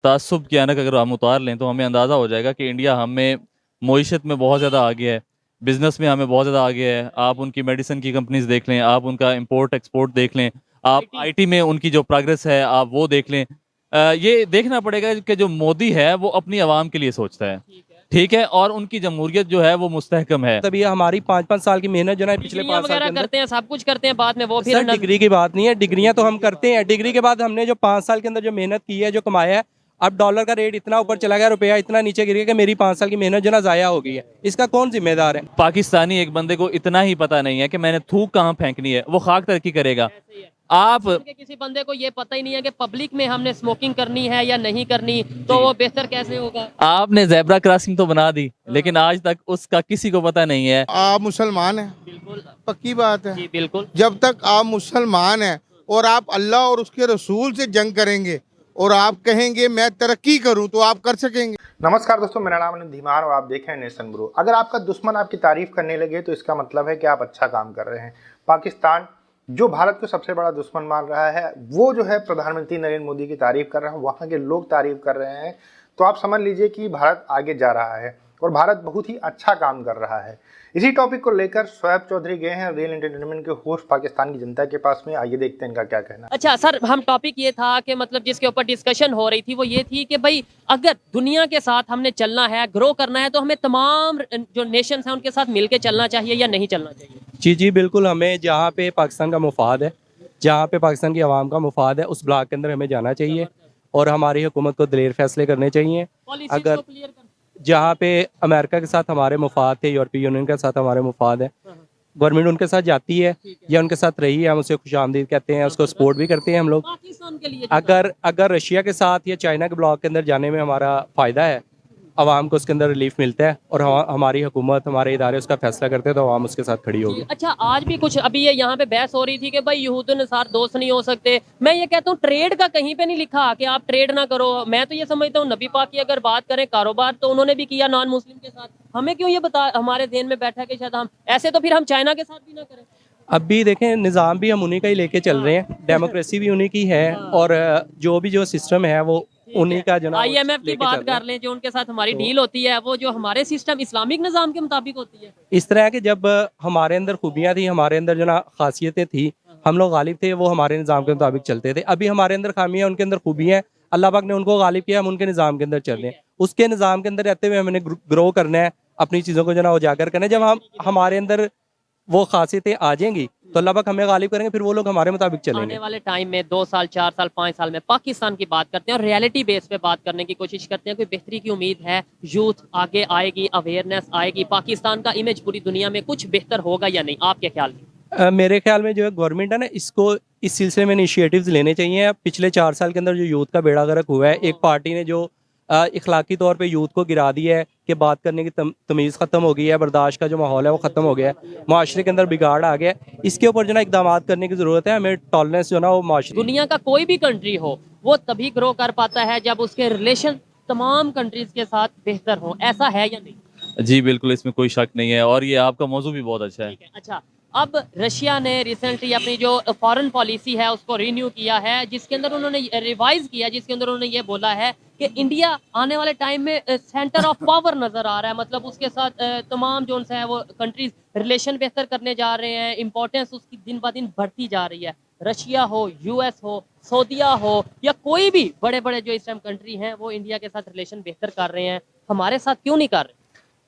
तासुब की ऐनक अगर हम उतार लें तो हमें अंदाज़ा हो जाएगा कि इंडिया हमें मईशत में बहुत ज़्यादा आगे है, बिज़नेस में हमें बहुत ज़्यादा आगे है। आप उनकी मेडिसिन की कंपनीज देख लें, आप उनका इंपोर्ट एक्सपोर्ट देख लें, आप आईटी में उनकी जो प्रोग्रेस है आप वो देख लें। ये देखना पड़ेगा कि जो मोदी है वो अपनी आवाम के लिए सोचता है, ठीक है, और उनकी जमहूरियत जो है वो मुस्तहकम है। तब ये हमारी 5-5 साल की मेहनत जो है पिछले डिग्रियां 5 साल के वगैरह अंदर। करते हैं, सब कुछ करते हैं, बाद में वो सर फिर डिग्री की बात नहीं है, डिग्रियां तो हम करते हैं, डिग्री के बाद हमने जो 5 साल के अंदर जो मेहनत की है, जो कमाया है, अब डॉलर का रेट इतना ऊपर चला गया, रुपया इतना नीचे गिर गया कि मेरी 5 साल की मेहनत जो ना जाया हो गई है। इसका कौन जिम्मेदार है? पाकिस्तानी एक बंदे को इतना ही पता नहीं है कि मैंने थूक कहाँ फेंकनी है, वो खाक तरक्की करेगा। आप के किसी बंदे को ये पता ही नहीं है कि पब्लिक में हमने स्मोकिंग करनी है या नहीं करनी, तो वो बेहतर कैसे होगा। आपने जेब्रा क्रॉसिंग तो बना दी, लेकिन आज तक उसका किसी को पता नहीं है। आप मुसलमान हैं, बिल्कुल पक्की बात है। जी बिल्कुल। जब तक आप मुसलमान हैं और आप अल्लाह और उसके रसूल से जंग करेंगे और आप कहेंगे मैं तरक्की करूं, तो आप कर सकेंगे। नमस्कार दोस्तों, मेरा नाम है धीमान और आप देख रहे हैं नेशन ब्रो। अगर आपका दुश्मन आपकी तारीफ करने लगे तो इसका मतलब है कि आप अच्छा काम कर रहे हैं। पाकिस्तान जो भारत को सबसे बड़ा दुश्मन मान रहा है, वो जो है प्रधानमंत्री नरेंद्र मोदी की तारीफ कर रहा है, वहाँ के लोग तारीफ कर रहे हैं, तो आप समझ लीजिए कि भारत आगे जा रहा है और भारत बहुत ही अच्छा काम कर रहा है। इसी टॉपिक को लेकर शोएब चौधरी गए हैं रियल एंटरटेनमेंट के होस्ट पाकिस्तान की जनता के पास में। आइए देखते हैं इनका क्या कहना है। अच्छा सर, हम टॉपिक ये था कि मतलब जिसके ऊपर डिस्कशन हो रही थी वो ये थी कि भाई अगर दुनिया के साथ हमने चलना है, ग्रो करना है, तो हमें तमाम जो नेशंस हैं उनके साथ मिलके चलना चाहिए या नहीं चलना चाहिए। जी बिल्कुल, हमें जहाँ पे पाकिस्तान का मुफाद है, जहाँ पे पाकिस्तान की आवाम का मुफाद है, उस ब्लॉक के अंदर हमें जाना चाहिए और हमारी हुकूमत को दिलेर फैसले करने चाहिए। अगर जहाँ पे अमेरिका के साथ हमारे मुफाद थे, यूरोपीय यूनियन के साथ हमारे मुफाद है, गवर्नमेंट उनके साथ जाती है या उनके साथ रही है, हम उसे खुशामदीद कहते हैं, उसको सपोर्ट भी करते हैं हम लोग। पाकिस्तान के लिए अगर रशिया के साथ या चाइना के ब्लॉक के अंदर जाने में हमारा फ़ायदा है, आवाम को उसके अंदर रिलीफ मिलता है और हमारी हुकूमत, हमारे इदारे उसका फैसला करते हैं, तो आवाम उसके साथ खड़ी होगी। अच्छा, आज भी कुछ अभी ये यहाँ पे बहस हो रही थी कि भाई यहूदियों के साथ दोस्त नहीं हो सकते। मैं ये कहता हूँ ट्रेड का कहीं पे नहीं लिखा कि आप ट्रेड ना करो। मैं तो ये समझता हूँ नबी पाक की अगर बात करें कारोबार, तो उन्होंने भी किया नॉन मुस्लिम के साथ। हमें क्यों ये बता, हमारे ध्यान में बैठा कि शायद हम ऐसे, तो फिर हम चाइना के साथ भी ना करें। अब भी देखें, निज़ाम भी हम उन्हीं का ही लेके चल रहे हैं, डेमोक्रेसी भी उन्हीं की है और जो सिस्टम है वो उन्हीं का जो IMF की बात कर लें, जो उनके साथ हमारी डील होती है, वो जो हमारे सिस्टम इस्लामिक निज़ाम के मुताबिक होती है। इस तरह के जब हमारे अंदर खूबियाँ थी, हमारे अंदर जो ना खासियतें थी, हम लोग गालिब थे, वो हमारे निज़ाम के मुताबिक चलते थे। अभी हमारे अंदर खामियाँ, उनके अंदर खूबियाँ, अल्लाह पाक ने उनको गालिब किया, हम उनके निज़ाम के अंदर चल रहे हैं। उसके निज़ाम के अंदर रहते हुए हमने ग्रो करना है, अपनी चीज़ों को जो ना उजागर करना है। जब हम हमारे अंदर वो खासियतें आ जाएंगी तो अल्लाह पाक हमें गालिब करेंगे, फिर वो लोग हमारे मुताबिक चलेंगे। आने वाले टाइम में 2 साल, 4 साल, 5 साल में पाकिस्तान की बात करते हैं और रियलिटी बेस पे बात करने की कोशिश करते हैं। कोई बेहतरी की उम्मीद है, यूथ आगे आएगी, अवेयरनेस आएगी, पाकिस्तान का इमेज पूरी दुनिया में कुछ बेहतर होगा या नहीं, आपके ख्याल में? मेरे ख्याल में जो है गवर्नमेंट है ना, इसको इस सिलसिले में इनिशिएटिव्स लेने चाहिए। पिछले 4 साल के अंदर जो यूथ का बेड़ा गर्क हुआ है, एक पार्टी ने जो इखलाकी तौर पे यूथ को गिरा दिया है कि बात करने की तमीज़ ख़त्म हो गई है, बर्दाश्त का जो माहौल है वो ख़त्म हो गया है, माशरे के अंदर बिगाड़ आ गया है। इसके ऊपर जो ना इक़दाम करने की ज़रूरत है। हमें टॉलरेंस जो ना वो माशरे, दुनिया का कोई भी कंट्री हो, वो तभी ग्रो कर पाता है जब उसके रिलेशन तमाम कंट्रीज के साथ बेहतर हो। ऐसा है या नहीं? जी बिल्कुल, इसमें कोई शक नहीं है और ये आपका मौजू भी बहुत अच्छा है। ठीक है। अच्छा, अब रशिया ने रिसेंटली अपनी जो फॉरेन पॉलिसी है उसको रिन्यू किया है, जिसके अंदर उन्होंने रिवाइज किया, जिसके अंदर उन्होंने ये बोला है कि इंडिया आने वाले टाइम में सेंटर ऑफ पावर नजर आ रहा है। मतलब उसके साथ तमाम जो है वो कंट्रीज रिलेशन बेहतर करने जा रहे हैं, इंपॉर्टेंस उसकी दिन ब दिन बढ़ती जा रही है। रशिया हो, US हो, सऊदीया हो या कोई भी बड़े बड़े जो इस टाइम कंट्री हैं, वो इंडिया के साथ रिलेशन बेहतर कर रहे हैं, हमारे साथ क्यों नहीं कर रहे?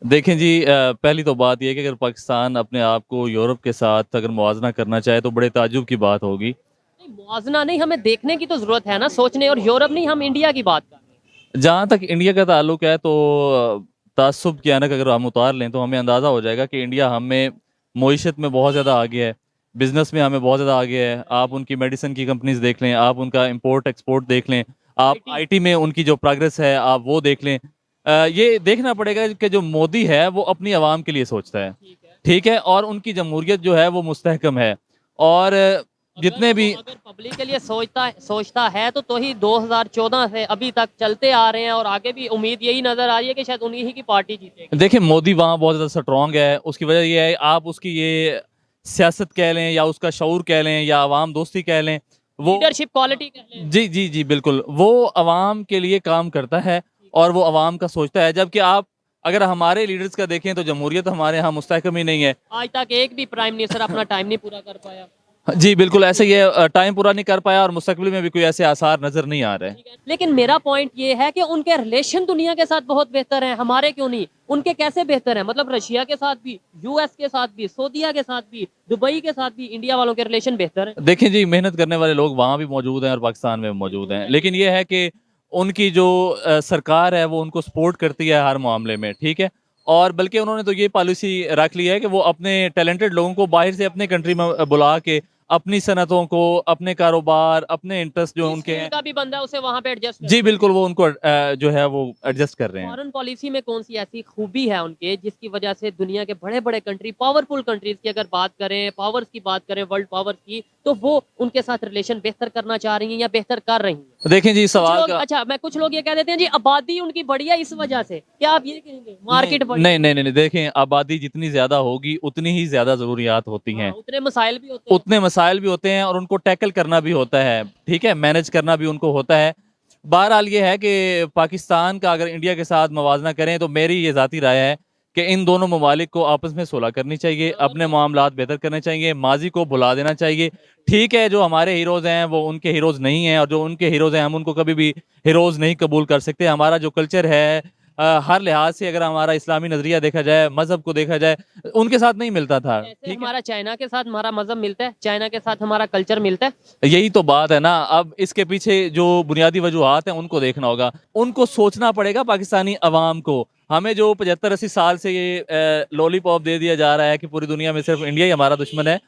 देखें जी, पहली तो बात यह है कि अगर पाकिस्तान अपने आप को यूरोप के साथ अगर मुआवजना करना चाहे तो बड़े ताज्जुब की बात होगी। नहीं, मुआवजना नहीं, हमें देखने की तो जरूरत है ना, सोचने। और यूरोप नहीं, हम इंडिया की बात कर रहे हैं। जहाँ तक इंडिया का ताल्लुक है तो तासुब की ऐनक अगर हम उतार लें तो हमें अंदाज़ा हो जाएगा कि इंडिया हमें मईशत में बहुत ज़्यादा आगे है, बिज़नेस में हमें बहुत ज़्यादा आगे है। आप उनकी मेडिसिन की कंपनीज देख लें, आप उनका इंपोर्ट एक्सपोर्ट देख लें, आप आईटी में उनकी जो प्रोग्रेस है आप वो देख लें। ये देखना पड़ेगा कि जो मोदी है वो अपनी आवाम के लिए सोचता है, ठीक है, और उनकी जमहूरियत जो है वो मुस्तहकम है। और जितने भी अगर पब्लिक के लिए सोचता है तो ही 2014 से अभी तक चलते आ रहे हैं और आगे भी उम्मीद यही नजर आ रही है कि शायद उन्हीं की पार्टी जीतेगी। देखिए, मोदी वहाँ बहुत ज़्यादा स्ट्रॉन्ग है, उसकी वजह ये है, आप उसकी ये सियासत कह लें या उसका शऊर कह लें या आवाम दोस्ती कह लें, वो लीडरशिप क्वालिटी कर लें। जी जी जी बिल्कुल, वो अवाम के लिए काम करता है और वो अवाम का सोचता है। जबकि आप अगर हमारे लीडर्स का देखें तो जमहूरियत हमारे यहाँ मुस्तहकम ही नहीं है। आज तक एक भी प्राइम मिनिस्टर अपना टाइम नहीं पूरा कर पाया। जी बिल्कुल ऐसे ही है, टाइम पूरा नहीं कर पाया और मुस्तकबिल में भी कोई ऐसे आसार नजर नहीं आ रहे हैं। लेकिन मेरा पॉइंट ये है कि उनके रिलेशन दुनिया के साथ बहुत बेहतर हैं, हमारे क्यों नहीं? उनके कैसे बेहतर हैं? मतलब रशिया के साथ भी, यूएस के साथ भी, सऊदीया के साथ भी, दुबई के साथ भी इंडिया वालों के रिलेशन बेहतर हैं। देखें जी, मेहनत करने वाले लोग वहाँ भी मौजूद हैं और पाकिस्तान में भी मौजूद हैं, लेकिन ये है कि उनकी जो सरकार है वो उनको सपोर्ट करती है हर मामले में, ठीक है। और बल्कि उन्होंने तो ये पॉलिसी रख ली है कि वो अपने टैलेंटेड लोगों को बाहर से अपने कंट्री में बुला के अपनी सनतों को, अपने कारोबार, अपने इंटरेस्ट जो उनके हैं, का भी बंदा है उसे वहां पे एडजस्ट जी बिल्कुल, वो उनको जो है वो एडजस्ट कर रहे हैं। फॉरेन पॉलिसी में कौन सी ऐसी खूबी है उनके जिसकी वजह से दुनिया के बड़े बड़े कंट्री, पावरफुल कंट्रीज की अगर बात करें, पावर्स की बात करें, वर्ल्ड पावर्स की, तो वो उनके साथ रिलेशन बेहतर करना चाह रही हैं या बेहतर कर रही हैं? देखें जी सवाल का, अच्छा, कुछ लोग ये कह देते हैं जी आबादी उनकी बढ़ी है इस वजह से, क्या आप ये कहेंगे मार्केट बढ़ी? नहीं नहीं नहीं, देखें आबादी जितनी ज्यादा होगी उतनी ही ज्यादा जरूरियात होती हैं, उतने मसाइल भी होते हैं। उतने मसाइल भी होते हैं और उनको टैकल करना भी होता है, ठीक है, मैनेज करना भी उनको होता है। बहरहाल ये है कि पाकिस्तान का अगर इंडिया के साथ मवाजना करें तो मेरी ये ज़ाती राय है कि इन दोनों ममालिक को आपस में सुलह करनी चाहिए, अपने मामलात बेहतर करने चाहिए, माजी को भुला देना चाहिए। ठीक है, जो हमारे हीरोज़ हैं वो उनके हीरोज़ नहीं हैं और जो उनके हीरोज़ हैं हम उनको कभी भी हीरोज़ नहीं कबूल कर सकते। हमारा जो कल्चर है हर लिहाज से, अगर हमारा इस्लामी नज़रिया देखा जाए, मज़हब को देखा जाए, उनके साथ नहीं मिलता था। जैसे हमारा चाइना के साथ हमारा मजहब मिलता है, चाइना के साथ हमारा कल्चर मिलता है। यही तो बात है ना। अब इसके पीछे जो बुनियादी वजूहात हैं उनको देखना होगा, उनको सोचना पड़ेगा पाकिस्तानी अवाम को। हमें जो 75-80 साल से ये लॉलीपॉप दे दिया जा रहा है कि पूरी दुनिया में सिर्फ इंडिया ही हमारा दुश्मन है,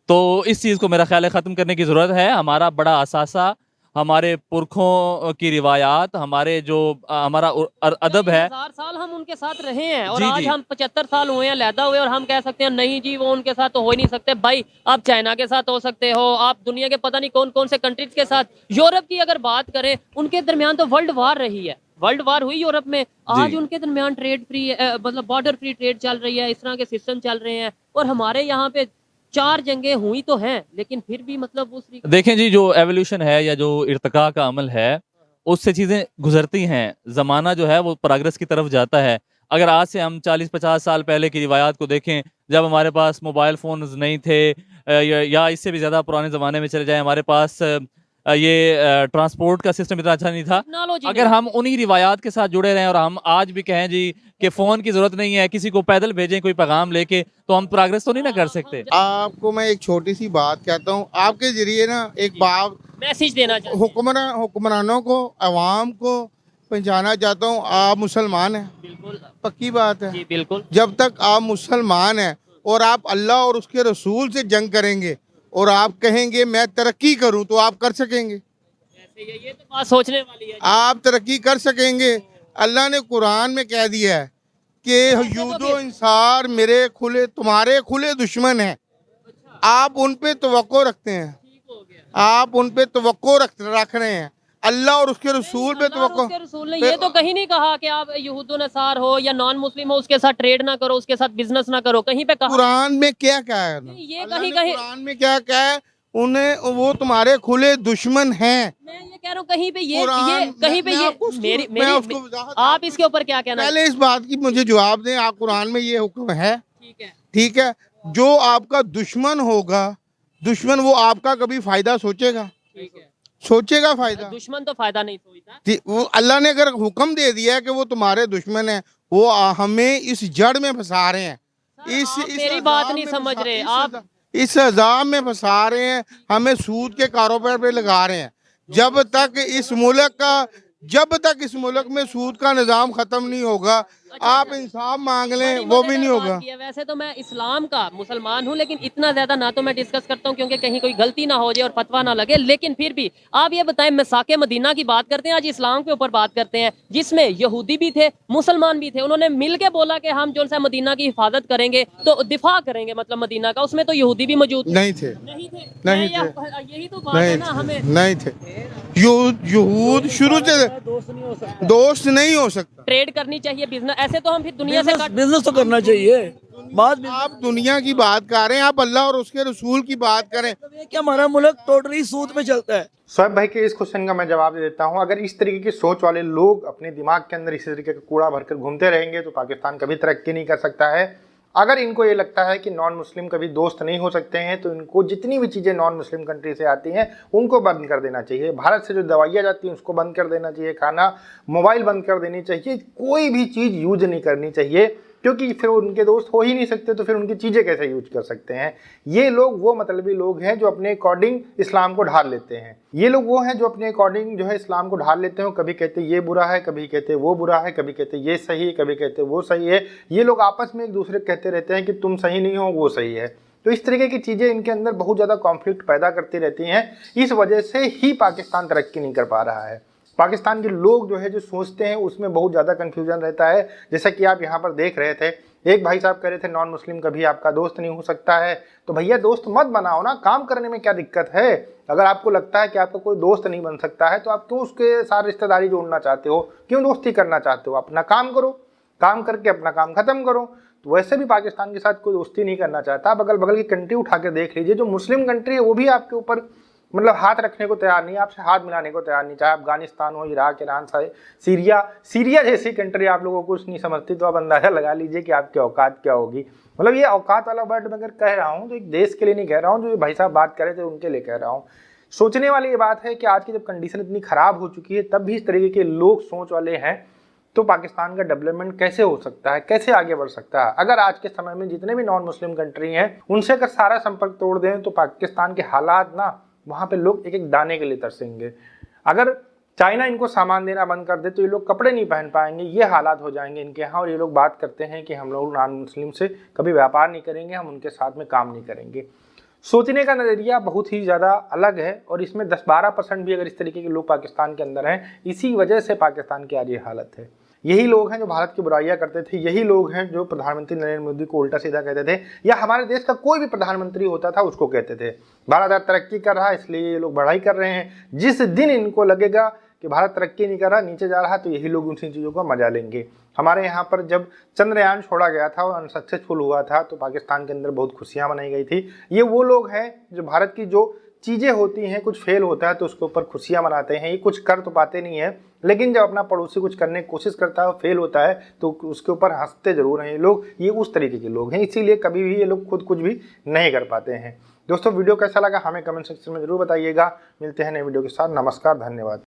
तो इस चीज़ को मेरा ख्याल है ख़त्म करने की ज़रूरत है। हमारा बड़ा असासा, हमारे पुरखों की रिवायात, हमारे जो हमारा अदब है, 1000 साल हम उनके साथ रहे हैं और जी, आज जी। हम 75 साल हुए हैं लैदा हुए और हम कह सकते हैं नहीं जी वो उनके साथ तो हो ही नहीं सकते। भाई आप चाइना के साथ हो सकते हो, आप दुनिया के पता नहीं कौन कौन से कंट्रीज के साथ, यूरोप की अगर बात करें उनके दरमियान तो वर्ल्ड वार रही है, वर्ल्ड वार हुई यूरोप में, आज उनके दरमियान ट्रेड फ्री मतलब बॉर्डर फ्री ट्रेड चल रही है, इस तरह के सिस्टम चल रहे हैं। और हमारे यहाँ पे 4 जंगें हुई तो हैं लेकिन फिर भी मतलब उस देखें जी, जो एवोल्यूशन है या जो इर्तिका का अमल है उससे चीज़ें गुजरती हैं, ज़माना जो है वो प्रोग्रेस की तरफ जाता है। अगर आज से हम 40-50 साल पहले की रिवायात को देखें, जब हमारे पास मोबाइल फ़ोन्स नहीं थे, या इससे भी ज़्यादा पुराने ज़माने में चले जाएं, हमारे पास ये ट्रांसपोर्ट का सिस्टम इतना अच्छा नहीं था। टेक्नोलॉजी अगर हम उन्हीं रिवायात के साथ जुड़े रहें और हम आज भी कहें जी कि फ़ोन की ज़रूरत नहीं है, किसी को पैदल भेजें कोई पैगाम लेके, तो हम प्रोग्रेस तो नहीं ना कर सकते। आपको मैं एक छोटी सी बात कहता हूँ, आपके जरिए ना एक बात मैसेज देना चाहिए। हुक्मरानों को, अवाम को पहुँचाना चाहता हूँ। आप मुसलमान हैं, बिल्कुल पक्की बात है। जी बिल्कुल। जब तक आप मुसलमान हैं और आप अल्लाह और उसके रसूल से जंग करेंगे और आप कहेंगे मैं तरक्की करूं, तो आप कर सकेंगे? ये तो बात सोचने वाली है। आप तरक्की कर सकेंगे? अल्लाह ने कुरान में कह दिया है कि यूदो इंसार मेरे खुले, तुम्हारे खुले दुश्मन हैं। आप उन पे तवक्को रखते हैं, आप उन पे तवक्को रख रहे हैं। अल्लाह और उसके रसूल पे तवक्को। उसके रसूल ने ये तो कहीं नहीं कहा कि आप यहूदो नसार हो या नॉन मुस्लिम हो उसके साथ ट्रेड ना करो, उसके साथ बिजनेस ना करो, कहीं पे कहा? कुरान में क्या कहा है? ये अल्लाह कहीं ने कहीं कुरान में क्या कहा है? उन्हें, वो तुम्हारे खुले दुश्मन हैं। मैं ये कह रहा हूँ कहीं पे ये कुरान, कहीं पे मैं ये आपको मेरी मैं उसको मेरी वजाहत- आप इसके ऊपर क्या कहना? पहले इस बात की मुझे जवाब दें, आप कुरान में ये हुक्म है? ठीक है, ठीक है, जो आपका दुश्मन होगा, दुश्मन वो आपका कभी फायदा सोचेगा? ठीक है। सोचेगा फायदा? दुश्मन तो फायदा नहीं सोचता। वो अल्लाह ने अगर हुक्म दे दिया है कि वो तुम्हारे दुश्मन है, वो हमें इस जड़ में फंसा रहे हैं। आप मेरी बात नहीं समझ रहे। आप इस अजाब में फंसा रहे हैं, हमें सूद के कारोबार पे लगा रहे हैं। जब तक इस मुल्क में सूद का निज़ाम ख़त्म नहीं होगा, आप इंसाफ मांग लें वो भी नहीं होगा। वैसे तो मैं इस्लाम का मुसलमान हूँ लेकिन इतना ज्यादा ना तो मैं डिस्कस करता हूँ क्योंकि कहीं कोई गलती ना हो जाए और फतवा ना लगे। लेकिन फिर भी आप ये बताएं, मिसाके मदीना की बात करते हैं, आज इस्लाम के ऊपर बात करते हैं, जिसमें यहूदी भी थे, मुसलमान भी थे। उन्होंने मिल के बोला कि हम जो सा मदीना की हिफाजत करेंगे, तो दिफा करेंगे मतलब मदीना का, उसमें तो यहूदी भी मौजूद नहीं थे, नहीं थे। नहीं यही तो बात है ना, हमें नहीं थे। यहूद शुरू से दोस्त नहीं हो सकता। ट्रेड करनी चाहिए, बिजनेस। ऐसे तो हम फिर दुनिया से बिजनेस तो करना चाहिए। बात आप दुनिया की बात कर रहे हैं, आप अल्लाह और उसके रसूल की बात करें। बिल्कुल है कि हमारा मुल्क टोटली सूद पे चलता है। शोएब भाई के इस क्वेश्चन का मैं जवाब दे देता हूं। अगर इस तरीके की सोच वाले लोग अपने दिमाग के अंदर इसी तरीके का कूड़ा भरकर घूमते रहेंगे तो पाकिस्तान कभी तरक्की नहीं कर सकता है। अगर इनको ये लगता है कि नॉन मुस्लिम कभी दोस्त नहीं हो सकते हैं तो इनको जितनी भी चीज़ें नॉन मुस्लिम कंट्री से आती हैं उनको बंद कर देना चाहिए। भारत से जो दवाइयाँ जाती हैं उसको बंद कर देना चाहिए, खाना मोबाइल बंद कर देनी चाहिए, कोई भी चीज़ यूज नहीं करनी चाहिए, क्योंकि फिर उनके दोस्त हो ही नहीं सकते तो फिर उनकी चीज़ें कैसे यूज कर सकते हैं। ये लोग वो मतलबी लोग हैं जो अपने अकॉर्डिंग इस्लाम को ढाल लेते हैं। ये लोग वो हैं जो अपने अकॉर्डिंग जो है इस्लाम को ढाल लेते हैं। कभी कहते ये बुरा है, कभी कहते वो बुरा है, कभी कहते ये सही है, कभी कहते वो सही है। ये लोग आपस में एक दूसरे को कहते रहते हैं कि तुम सही नहीं हो, वो सही है। तो इस तरीके की चीज़ें इनके अंदर बहुत ज़्यादा कॉन्फ्लिक्ट पैदा करती रहती हैं। इस वजह से ही पाकिस्तान तरक्की नहीं कर पा रहा है। पाकिस्तान के लोग जो है जो सोचते हैं उसमें बहुत ज़्यादा कन्फ्यूजन रहता है। जैसा कि आप यहाँ पर देख रहे थे, एक भाई साहब कह रहे थे नॉन मुस्लिम कभी आपका दोस्त नहीं हो सकता है। तो भैया दोस्त मत बनाओ ना, काम करने में क्या दिक्कत है। अगर आपको लगता है कि आपका कोई दोस्त नहीं बन सकता है तो आप क्यों उसके साथ रिश्तेदारी जोड़ना चाहते हो, क्यों दोस्ती करना चाहते हो। अपना काम करो, काम करके अपना काम खत्म करो। तो वैसे भी पाकिस्तान के साथ कोई दोस्ती नहीं करना चाहता। आप अगल बगल की कंट्री उठा के देख लीजिए, जो मुस्लिम कंट्री है वो भी आपके ऊपर मतलब हाथ रखने को तैयार नहीं है, आपसे हाथ मिलाने को तैयार नहीं। चाहे अफगानिस्तान हो, इराक, ईरान, सीरिया जैसी कंट्री आप लोगों को कुछ नहीं समझती तो आप अंदाजा लगा लीजिए कि आपकी औकात क्या होगी। मतलब ये औकात वाला वर्ड मैं अगर कह रहा हूँ तो एक देश के लिए नहीं कह रहा हूँ, जो भाई साहब बात कर रहे थे उनके लिए कह रहा हूँ। सोचने वाली ये बात है कि आज की जब कंडीशन इतनी खराब हो चुकी है तब भी इस तरीके के लोग सोच वाले हैं, तो पाकिस्तान का डेवलपमेंट कैसे हो सकता है, कैसे आगे बढ़ सकता है। अगर आज के समय में जितने भी नॉन मुस्लिम कंट्री हैं उनसे अगर सारा संपर्क तोड़ दें तो पाकिस्तान के हालात ना, वहाँ पे लोग एक एक दाने के लिए तरसेंगे। अगर चाइना इनको सामान देना बंद कर दे तो ये लोग कपड़े नहीं पहन पाएंगे, ये हालात हो जाएंगे इनके यहाँ। और ये लोग बात करते हैं कि हम लोग नॉन मुस्लिम से कभी व्यापार नहीं करेंगे, हम उनके साथ में काम नहीं करेंगे। सोचने का नज़रिया बहुत ही ज़्यादा अलग है और इसमें 10-12% भी अगर इस तरीके के लोग पाकिस्तान के अंदर हैं, इसी वजह से पाकिस्तान की आज ये हालत है। यही लोग हैं जो भारत की बुराइयां करते थे, यही लोग हैं जो प्रधानमंत्री नरेंद्र मोदी को उल्टा सीधा कहते थे, या हमारे देश का कोई भी प्रधानमंत्री होता था उसको कहते थे भारत तरक्की कर रहा है इसलिए ये लोग बढ़ाई कर रहे हैं। जिस दिन इनको लगेगा कि भारत तरक्की नहीं कर रहा, नीचे जा रहा, तो यही लोग उन चीज़ों का मजा लेंगे। हमारे यहाँ पर जब चंद्रयान छोड़ा गया था और अनसक्सेसफुल हुआ था तो पाकिस्तान के अंदर बहुत खुशियाँ मनाई गई थी। ये वो लोग हैं जो भारत की जो चीज़ें होती हैं, कुछ फेल होता है तो उसके ऊपर खुशियाँ मनाते हैं। ये कुछ कर तो पाते नहीं है, लेकिन जब अपना पड़ोसी कुछ करने की कोशिश करता है और फेल होता है तो उसके ऊपर हंसते जरूर हैं ये लोग। ये उस तरीके के लोग हैं, इसीलिए कभी भी ये लोग खुद कुछ भी नहीं कर पाते हैं। दोस्तों वीडियो कैसा लगा हमें कमेंट सेक्शन में जरूर बताइएगा। मिलते हैं नए वीडियो के साथ। नमस्कार, धन्यवाद।